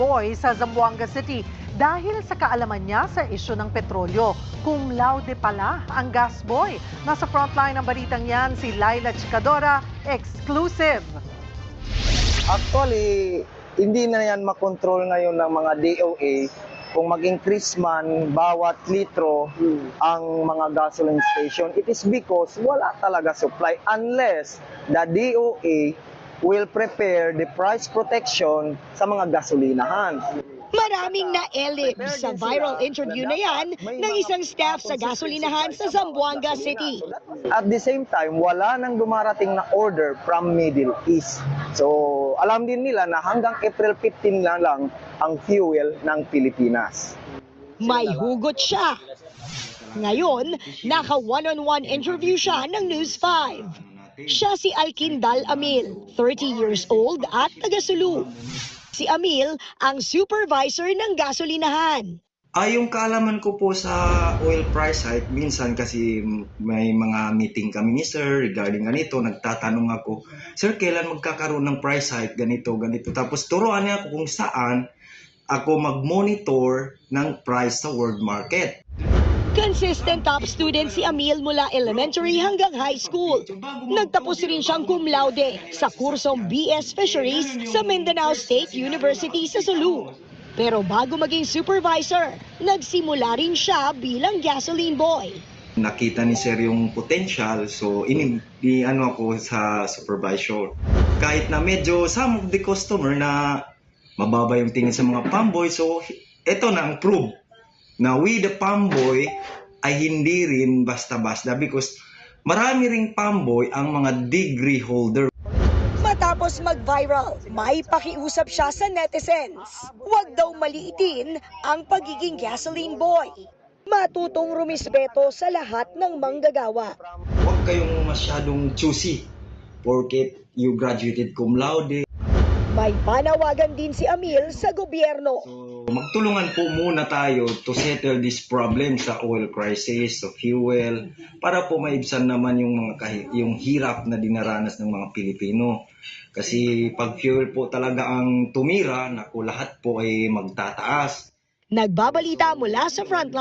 boy sa Zamboanga City dahil sa kaalaman niya sa isyu ng petrolyo. Cum laude pala ang gas boy. Nasa frontline ng balitang yan si Laila Chicadora, exclusive. Actually, hindi na yan makontrol ngayon ng mga DOA kung mag-increase man bawat litro ang mga gasoline station. It is because wala talaga supply unless the DOA will prepare the price protection sa mga gasolinahan. Maraming naelib sa viral interview na yan ng isang staff sa gasolinahan sa Zamboanga City. At the same time, wala nang dumarating na order from Middle East. So, alam din nila na hanggang April 15 na lang ang fuel ng Pilipinas. May hugot siya. Ngayon, naka one-on-one interview siya ng News 5. Siya si Alkindal Amil, 30 years old at taga-Sulu. Si Amil ang supervisor ng gasolinahan. Yung kaalaman ko po sa oil price hike, minsan kasi may mga meeting kami ni Sir regarding ganito, nagtatanong ako, Sir, kailan magkakaroon ng price hike, ganito, ganito. Tapos turuan niya ako kung saan ako mag-monitor ng price sa world market. Consistent top student si Amil mula elementary hanggang high school. Nagtapos rin siyang cum laude sa kursong BS Fisheries sa Mindanao State University sa Sulu. Pero bago maging supervisor, nagsimula rin siya bilang gasoline boy. Nakita ni Sir yung potential, so ini-ano ako sa supervisor. Kahit na medyo some of the customer na mababa yung tingin sa mga pamboy, so ito na ang proof na we the pamboy ay hindi rin basta-basta because marami ring pamboy ang mga degree holder. Matapos mag-viral, may pakiusap siya sa netizens. Huwag daw maliitin ang pagiging gasoline boy. Matutong rumispeto sa lahat ng manggagawa. Huwag kayong masyadong choosy porque you graduated cum laude. May panawagan din si Amil sa gobyerno. So, magtulungan po muna tayo to settle this problem sa oil crisis, sa fuel, para po maibsan naman yung yung hirap na dinaranas ng mga Pilipino. Kasi pag fuel po talaga ang tumira, naku, lahat po ay magtataas. Nagbabalita mula sa frontline.